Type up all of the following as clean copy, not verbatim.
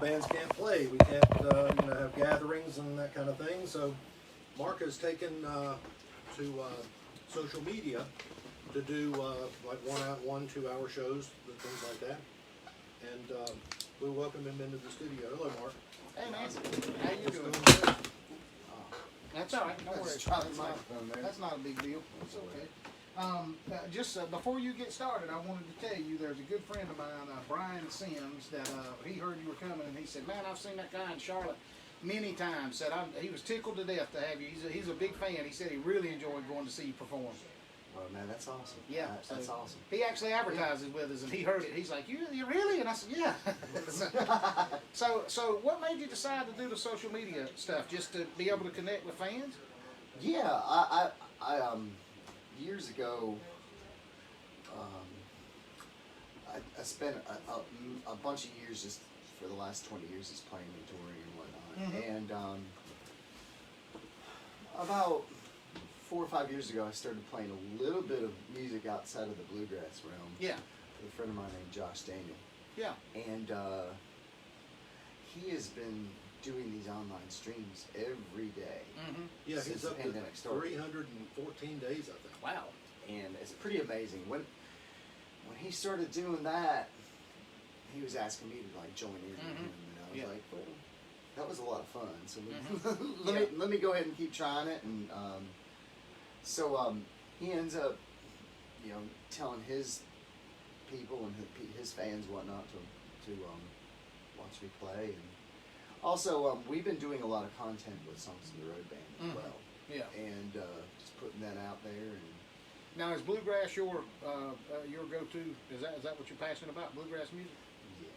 bands can't play. We can't have gatherings and that kind of thing. So Mark has taken to social media to do like 1 2 hour shows and things like that. And we welcome him into the studio. Hello, Mark. Hey, man. How you doing? That's all right. No worries. That's not a big deal. It's okay. Just before you get started, I wanted to tell you there's a good friend of mine, Brian Sims, that he heard you were coming, and he said, "Man, I've seen that guy in Charlotte many times." Said he was tickled to death to have you. He's a big fan. He said he really enjoyed going to see you perform. Well, man, that's awesome. Yeah, that's awesome. He actually advertises with us, and he heard it. He's like, "You really?" And I said, "Yeah." So what made you decide to do the social media stuff? Just to be able to connect with fans? Yeah, I years ago, I spent a bunch of years just for the last 20 years just playing and touring and whatnot. And about 4 or 5 years ago, I started playing a little bit of music outside of the bluegrass realm. Yeah. With a friend of mine named Josh Daniel. Yeah. And he has been doing these online streams every day. Yeah, since he's the up to pandemic started. 314 days, I think. Wow. And it's pretty amazing. When he started doing that, he was asking me to like join in with him, and I was like, well, that was a lot of fun. So let me go ahead and keep trying it. And so he ends up, telling his people and his fans and whatnot to watch me play. And also, we've been doing a lot of content with Songs of the Road Band as well. Yeah. And just putting that out there. And now, is bluegrass your go-to? Is that what you're passionate about? Bluegrass music? Yeah,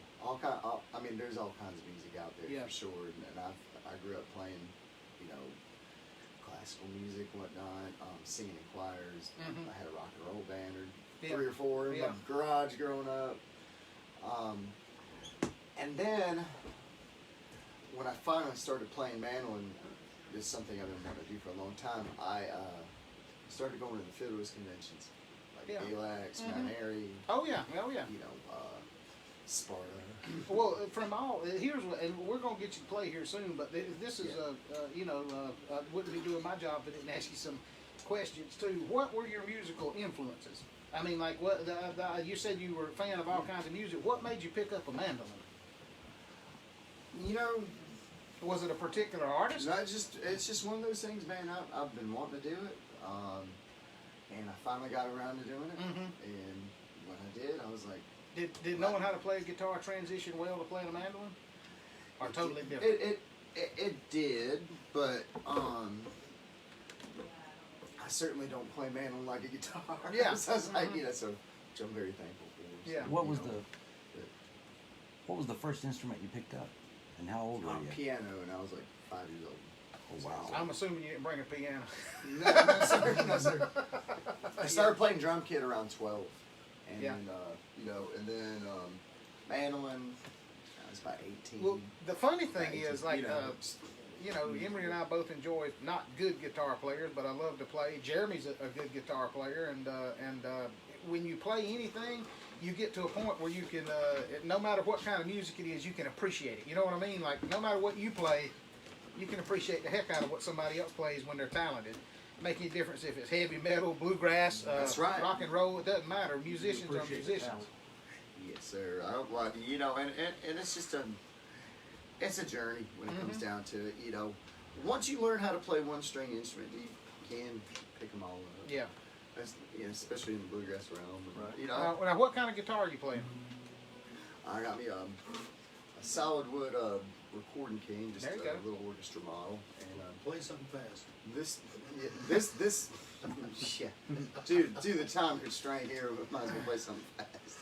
there's all kinds of music out there for sure. And I grew up playing, classical music, whatnot, singing in choirs. I had a rock and roll band or 3 or 4 in my garage growing up. And then when I finally started playing mandolin, it's something I've been wanting to do for a long time. I started going to the fiddlers conventions, like Galax, Mount Airy. Oh yeah. Sparta. Well, from all here's what, and we're gonna get you to play here soon. But this is I wouldn't be doing my job if I didn't ask you some questions too. What were your musical influences? I mean, like what you said you were a fan of all kinds of music. What made you pick up a mandolin? Was it a particular artist? No, it's just one of those things, man. I've been wanting to do it, and I finally got around to doing it. And when I did, I was like, Did knowing how to play a guitar transition well to playing a mandolin, or totally different? It did, but I certainly don't play mandolin like a guitar. Yeah. So I was like, so which I'm very thankful for. Yeah. What was the first instrument you picked up, and how old were you? Piano, and I was like 5 years old. Oh wow! I'm assuming you didn't bring a piano. No, sir. I started playing drum kit around 12, and then mandolin. I was about 18. Well, the funny thing is, Emery and I both enjoy not good guitar players, but I love to play. Jeremy's a good guitar player, and when you play anything, you get to a point where you can, no matter what kind of music it is, you can appreciate it. You know what I mean? Like, no matter what you play, you can appreciate the heck out of what somebody else plays when they're talented. Make any difference if it's heavy metal, bluegrass, That's right. rock and roll. It doesn't matter. Musicians are musicians. Yes, sir. And it's just it's a journey when it comes down to it. Once you learn how to play one string instrument, you can pick them all up. Yeah. Especially in the bluegrass realm. Right. Now, what kind of guitar are you playing? I got me a solid wood recording king, just a little orchestra model, and Play something fast. this, yeah, due to the time constraint here, we might as well play something fast.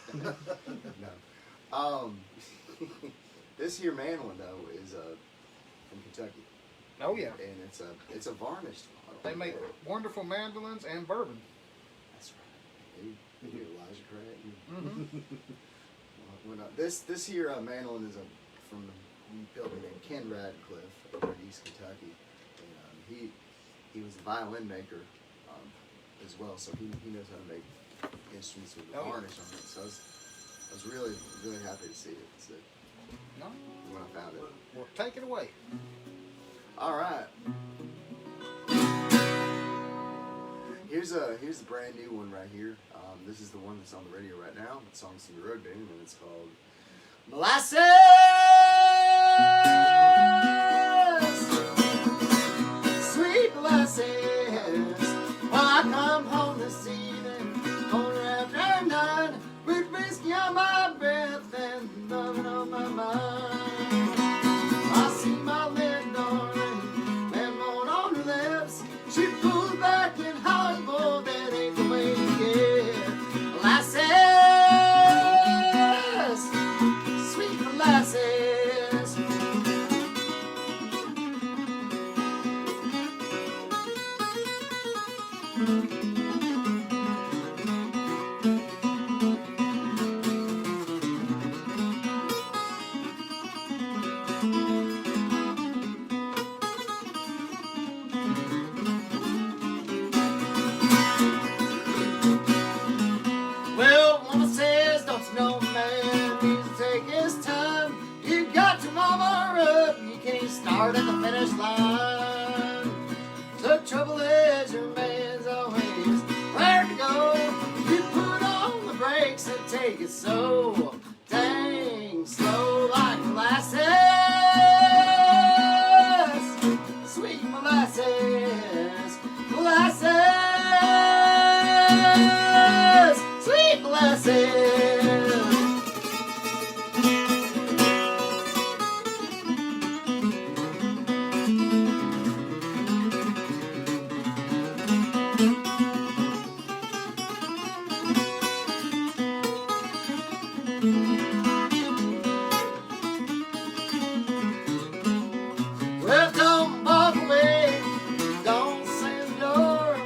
No, this here mandolin though is from Kentucky. Oh yeah. And it's a varnished model. They make wonderful mandolins and bourbon. That's right. They do Elijah Craig. This here mandolin is from a builder named Ken Radcliffe over in East Kentucky, and he was a violin maker as well, so he knows how to make instruments with the varnish on it. So I was really happy to see it. So, No. when I found it. Well, take it away. All right. Here's a brand new one right here. This is the one that's on the radio right now. The song's from the Road Band, and it's called Molasses. Sweet molasses. When I come home this evening, quarter after 9, with whiskey on my breath and loving on my mind. I see my little darling, lemon on her lips. She pulls back and hollers, boy, that ain't the way to get. Molasses, sweet molasses. Well, mama says, don't you know, man, needs to take his time. You got to mama up, you can't start at the finish line. The trouble is, your man's always where to go. You put on the brakes and take it so dang slow, like molasses, sweet molasses, molasses, sweet molasses. Well, don't walk away, don't slam the door.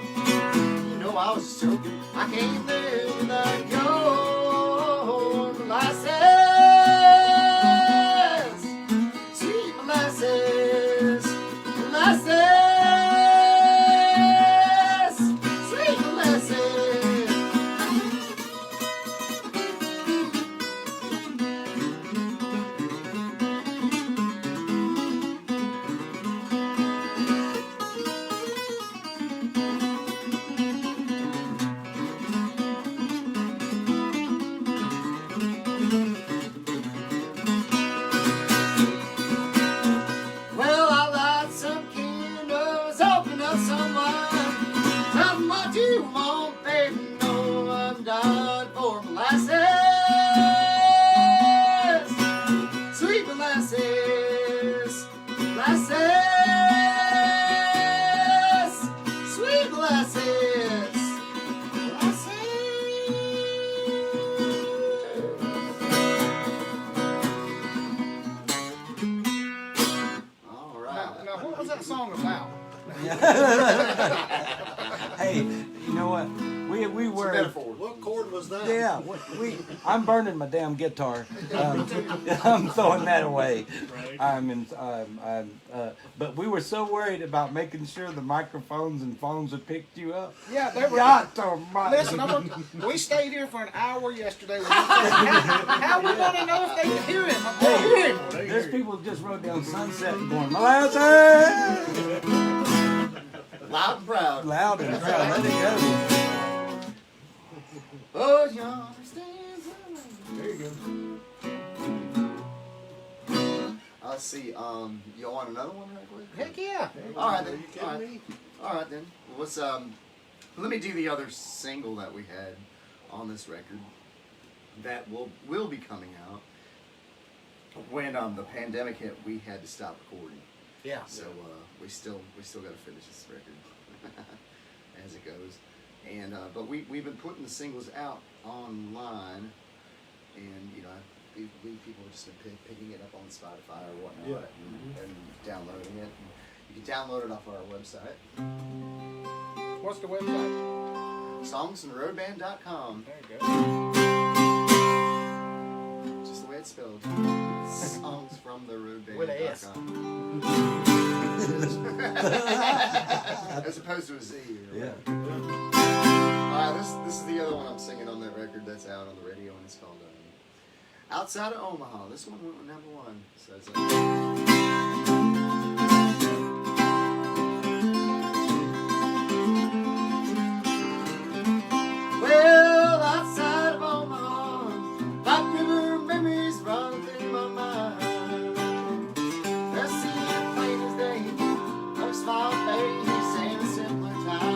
You know I was joking, I can't live without your molasses, sweet molasses, molasses, sweet molasses. Well, I light some candles, open up some wine. Tell them what you want, baby. No, I'm done for molasses, sweet molasses, molasses, sweet molasses, All right. Now, what was that song about? Hey, you know what? We It's a were. metaphor. What chord was that? Yeah, I'm burning my damn guitar. I'm throwing that away. But we were so worried about making sure the microphones and phones had picked you up. Yeah, they were. God almighty. Listen, we stayed here for an hour yesterday. How we want to know if they can hear him? I'm gonna hear him. There's people who just rode down Sunset and going, molasses! Loud and proud. Loud and proud. Let it go. Oh, you understand? There you go. Let's see. You want another one right quick? Heck yeah. All right Are then. you kidding All right. me? All right then. Let's let me do the other single that we had on this record that will be coming out. When the pandemic hit, we had to stop recording. Yeah. So we still got to finish this record as it goes. And but we've been putting the singles out online, and you know, people have just been picking it up on Spotify or whatnot, and downloading it. And you can download it off our website, What's the website? songsandroadband.com. There you go. Just the way it's spelled. Songs from the With a S. roadband.com. As opposed to a Z. Yeah. Alright, this is the other one I'm singing on that record that's out on the radio, and it's called Outside of Omaha. This one went number 1. So it's well, outside of Omaha, Black River memories run through my mind. I see it plain as day, no smile face and a simpler time.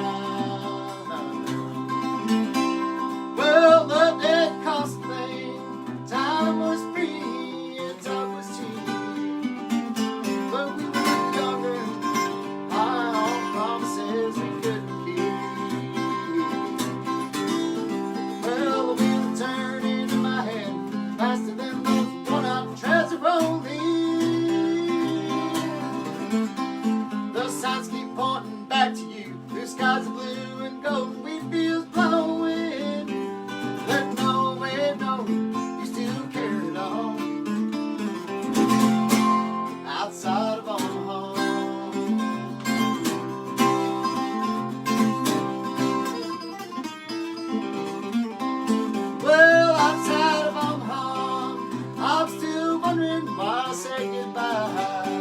Well, love didn't cost a thing, time was free and time was cheap. But we were younger, high on promises we couldn't keep. Well, the wheel turned into my head faster than those worn-out treads are rolling. The signs keep pointing back to you. Blue skies are blue and golden, wheat fields blowing. There's no way, no, you still care at all. Outside of Omaha. Well, outside of Omaha, I'm still wondering why I said goodbye.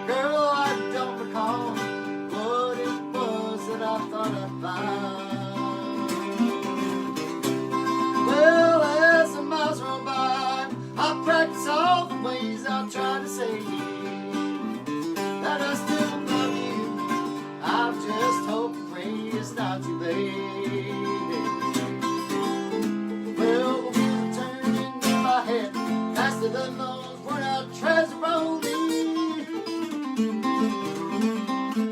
Girl, I don't recall what it was that I thought I'd find. Well, as the miles roll by, I practice all the ways I'll try to say that I still love you. I'm just hoping pray it's not too late. Well, the wheel turned into my head faster than those worn-out treads are rolling.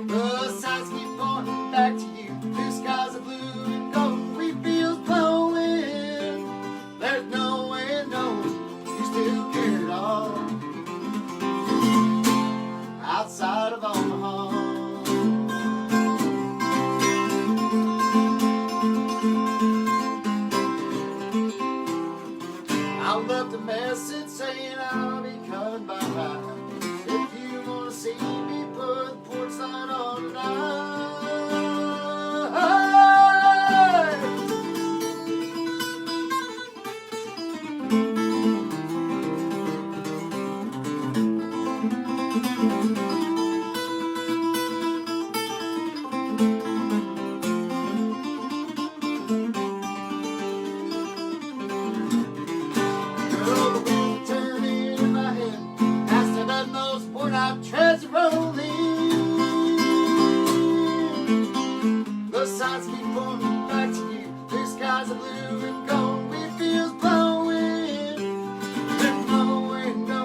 The signs keep pointing back to you. Blue skies are blue and golden, wheat fields blowing. There's no way, no, you still care at all. Outside of Omaha. I left a message saying I'll be coming by. If you wanna see me, put the porch light on tonight. Girl, the wind turned into my head faster than those worn-out treads are rolling. The signs keep pointing back to you. Blue skies are blue and gold, wheat fields blowing. There's no way, no,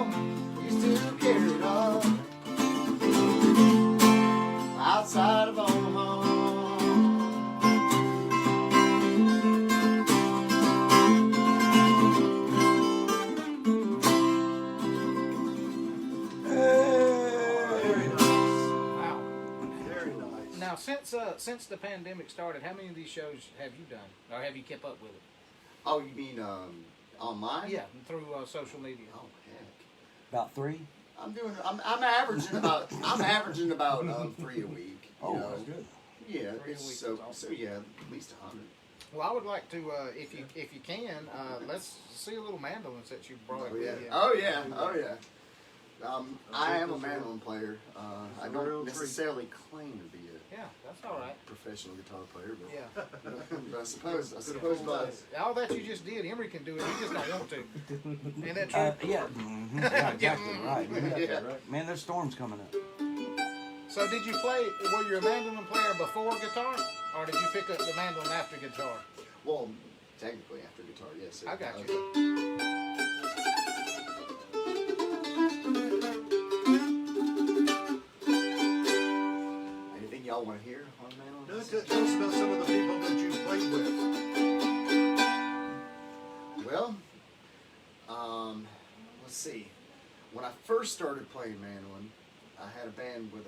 you still care at all. Outside of Omaha. Very nice. Wow. Very nice. Now, since the pandemic started, how many of these shows have you done, or have you kept up with it? Oh, you mean online? Yeah, through social media. Oh heck. About 3. I'm averaging about 3 a week. You know? That's good. Yeah, 3 a it's week, so that's awesome. so yeah, at least 100. Well, I would like to, if you can, let's see a little mandolin that you brought. Oh yeah. with you. Oh yeah. Oh yeah. I am a mandolin player. I a real don't treat. necessarily claim to be a Yeah, that's all right. professional guitar player, but, Yeah. but I suppose All that you just did, Emery can do it. He just don't want to. Ain't that true? Yeah. Yeah, exactly. Right. Yeah. Man, there's storms coming up. So did you play, were you a mandolin player before guitar? Or did you pick up the mandolin after guitar? Well, technically after guitar, yes. Sir. I got you. Anything y'all want to hear on mandolin? No, tell us about some of the people that you played with. Well, let's see. When I first started playing mandolin, I had a band with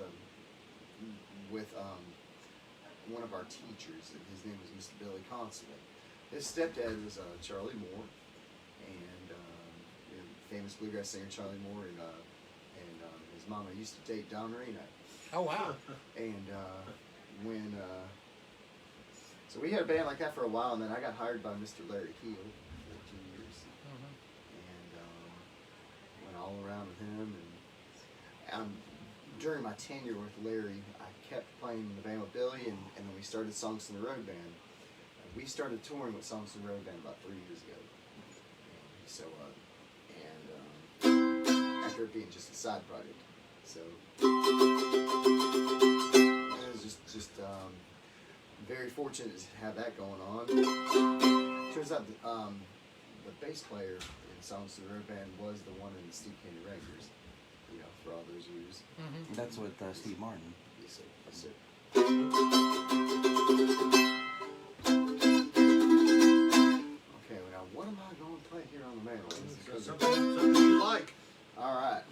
one of our teachers, and his name was Mr. Billy Constable. His stepdad was Charlie Moore, and famous bluegrass singer Charlie Moore, and his mama used to date Don Reno. Oh, wow. And so we had a band like that for a while, and then I got hired by Mr. Larry Keel for 14 years. all around with him. And during my tenure with Larry, I kept playing the band with Billy, and then we started Songs in the Road Band. We started touring with Songs in the Road Band about 3 years ago. So, after it being just a side project. So, it was just very fortunate to have that going on. Turns out the bass player in Songs in the Road Band was the one in the Steve Candy Regulars, you know, for all those years. Mm-hmm. That's with Steve Martin. Yes, sir. Yes, sir. Okay, well, now what am I going to play here on the mandolin? Something you like. All right.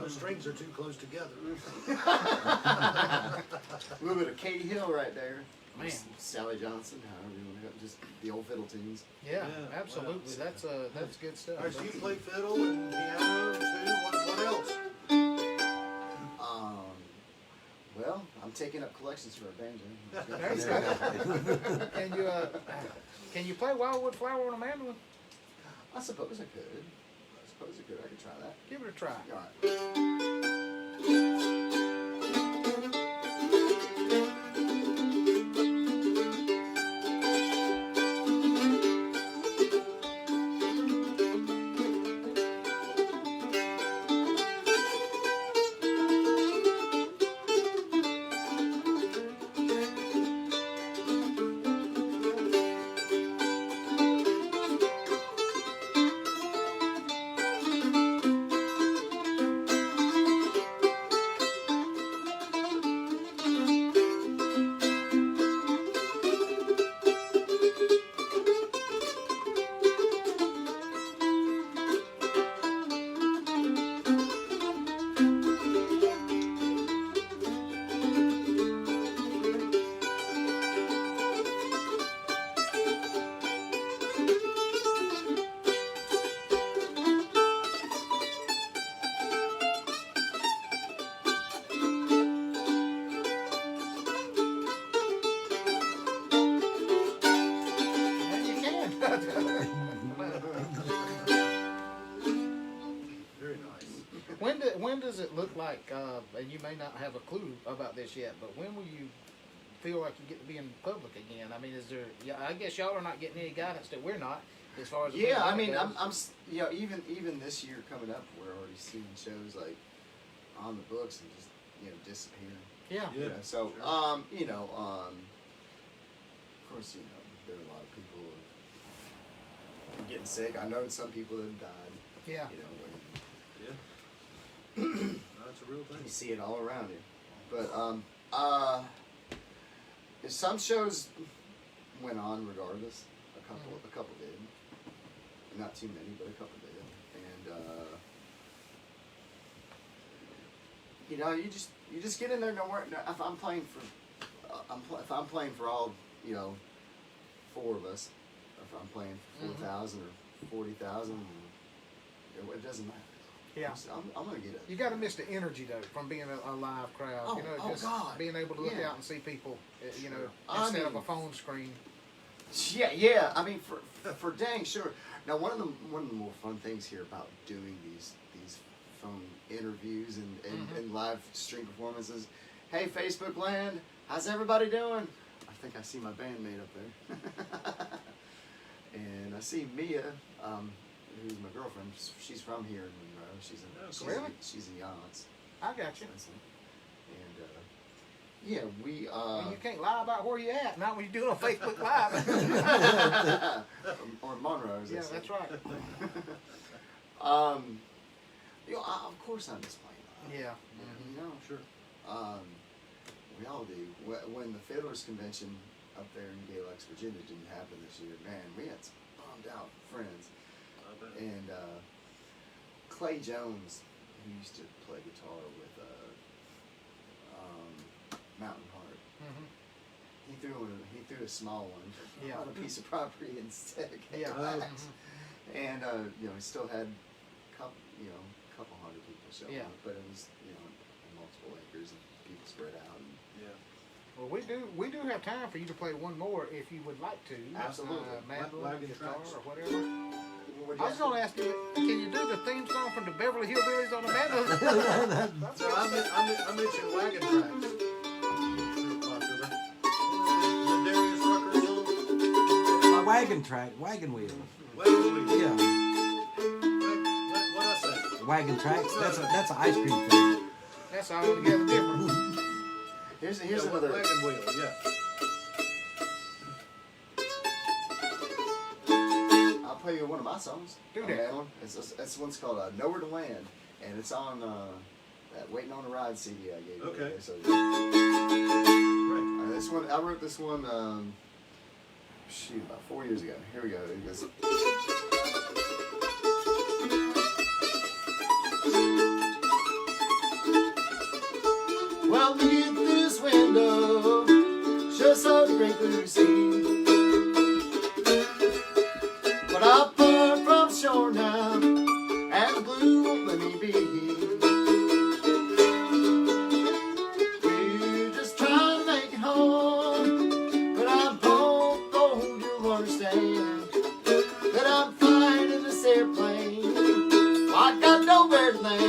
strings are too close together. A little bit of Katie Hill right there. Man. Sally Johnson, however you want to go, just the old fiddle tunes. Yeah, Yeah, absolutely. That's good stuff. All right, so you play fiddle and piano too. What else? Well, I'm taking up collections for a banjo. There you go. Can you play Wildwood Flower on a mandolin? I suppose I could. I could try that. Give it a try. All right. Very nice. When does it look like, and you may not have a clue about this yet, but when will you feel like you get to be in public again? I mean, is there? Yeah, I guess y'all are not getting any guidance that we're not, as far as the Yeah, I mean, pandemic I'm you know, even this year coming up, we're already seeing shows like on the books and just disappearing. goes. Yeah. Yeah. So sure. of course, there are a lot of people getting sick. I know some people that have died. Yeah. Yeah. That's a real thing. You see it all around you. But some shows went on regardless. A couple did. Not too many, but a couple did. And you just get in there. If I'm playing for, if I'm playing for all 4 of us, if I'm playing for 4,000 or 40,000, it doesn't matter. Yeah. I'm gonna get it. You got to miss the energy though from being a live crowd. Oh, Just God. being able to look Yeah. out and see people. Sure. Instead of a phone screen. Yeah. I mean, for dang sure. Now, one of the more fun things here about doing these phone interviews and live stream performances. Hey, Facebook land, how's everybody doing? I think I see my bandmate up there, and I see Mia, who's my girlfriend. She's from here in Monroe. She's in Yance. I got you. And we. You can't lie about where you at. Not when you're doing a Facebook Live. or Monroe. Yeah, that's right. Of course I'm just playing live. Yeah. Sure. We all do. When the Fiddlers Convention up there in Gay Lakes, Virginia didn't happen this year, man, we had some bummed out friends. I bet. And Clay Jones, who used to play guitar with Mountain Heart, he threw a small one on a piece of property instead. Yeah. And he still had couple hundred people showing up, but it was multiple acres and people spread out. And Well, we do have time for you to play one more if you would like to. Absolutely. Mandolin, Wagon guitar, tracks. or whatever. I was going to ask you, can you do the theme song from the Beverly Hillbillies on the mandolin? So I mentioned wagon tracks. Real popular. The Darius Rucker song. My wagon track, wagon wheel. Wagon wheel. Yeah, What'd I say? wagon tracks. That's an ice cream thing. That's altogether different. here's Yeah, another. wagon wheel. Yeah. I'll play you one of my songs. Do on that. One. This one's called "Nowhere to Land," and it's on that "Waiting on a Ride" CD I gave you. Okay. So, Great. this one, I wrote this one. About 4 years ago. Here we go. It goes. Well, look at this window, just a great blue sea. But I'm far from shore now, and the blue won't let me be. We're just trying to make it home, but I hope you'll understand that I'm flying in this airplane. I got nowhere to land.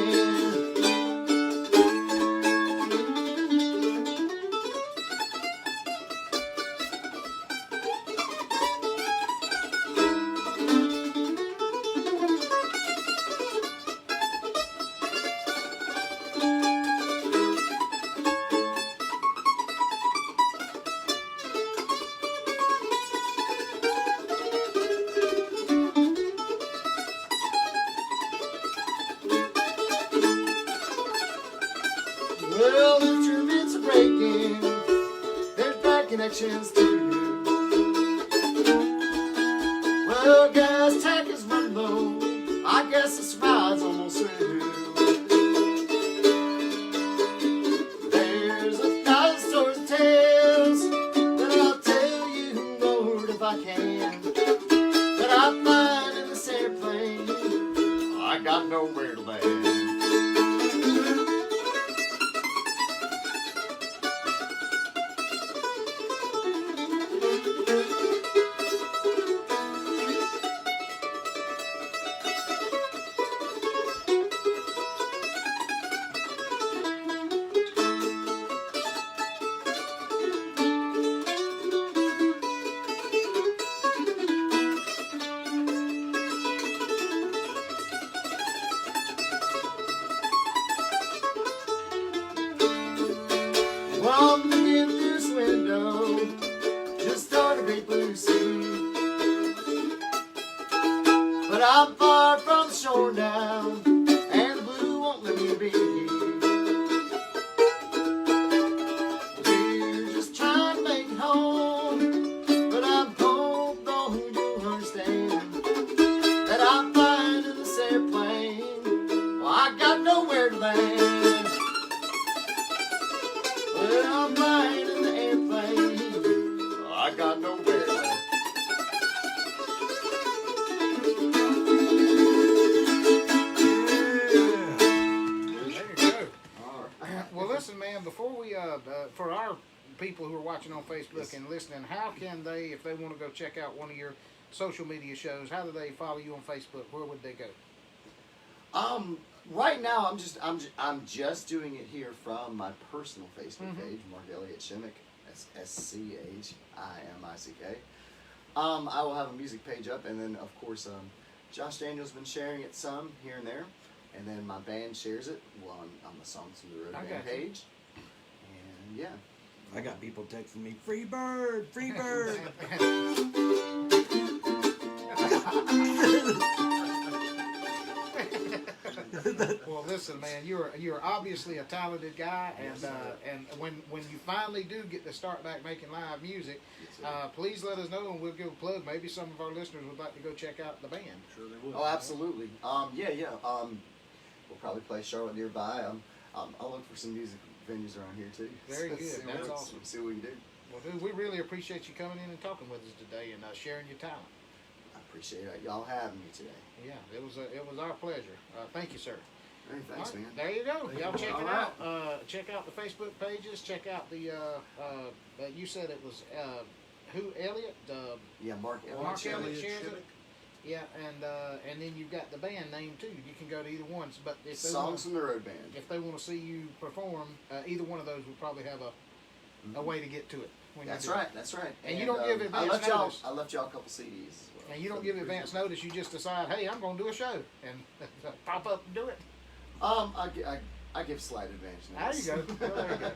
Well, the turbines are breaking, there's bad connections too. Well, gas tank is running low, I guess this ride's almost through. There's 1,000 stories and tales that I'll tell you, Lord, if I can, that I find in this airplane. I got nowhere to land. listen, man. Before we for our people who are watching on Facebook and listening, how can they, if they want to go check out one of your social media shows, how do they follow you on Facebook? Where would they go? Right now I'm just doing it here from my personal Facebook page, Mark Elliott Schimick, SCHIMICK. I will have a music page up, and then of course Josh Daniel's been sharing it some here and there, and then my band shares it on the Songs from the Road band page. And yeah. I got people texting me, free bird, free bird. Well, listen, man, you're obviously a talented guy, and when you finally do get to start back making live music, please let us know, and we'll give a plug. Maybe some of our listeners would like to go check out the band. Sure they will. Oh, absolutely. We'll probably play Charlotte nearby. I'll look for some music venues around here too. Very good. That's awesome. See what we can do. Well, dude, we really appreciate you coming in and talking with us today and sharing your talent. I appreciate y'all having me today. Yeah, it was our pleasure. Thank you, sir. Hey, thanks, man. There you go. Y'all check All it right. out. Check out the Facebook pages. Check out the. You said it was who Elliott? Yeah, Mark Elliott. Mark Elliott Schimick. shares it. Yeah, and then you've got the band name too. You can go to either one. But if they Songs from the Road band. if they want to see you perform, either one of those would probably have a way to get to it. When That's you do it. right. That's right. And you don't give advance notice. I left y'all a couple CDs. As well. And you don't give advance notice. You just decide, hey, I'm going to do a show, and pop up and do it. I give slight advantage notice. There you go. Well, there you go.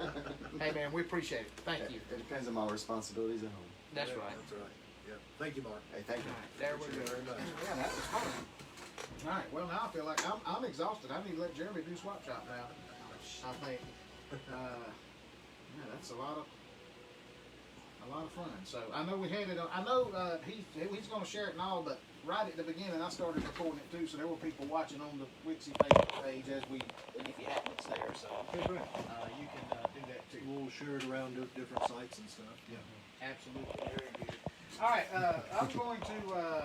Hey, man, we appreciate it. Thank you. It depends on my responsibilities at home. That's Yeah, right. That's right. Yeah. Thank you, Mark. Hey, thank you. All right, there we Appreciate it go. very much. Yeah, that was fun. All right, well, now I feel like I'm exhausted. I need to let Jeremy do swap shop now. I think. Yeah, that's a lot of fun. So I know we had it on. I know he's going to share it and all, but right at the beginning I started recording it too, so there were people watching on the WIXE Facebook page as we. And if you haven't, it's there. So you can do that too. We'll share it around to different sites and stuff. Yeah. Absolutely, very good. All right, I'm going to.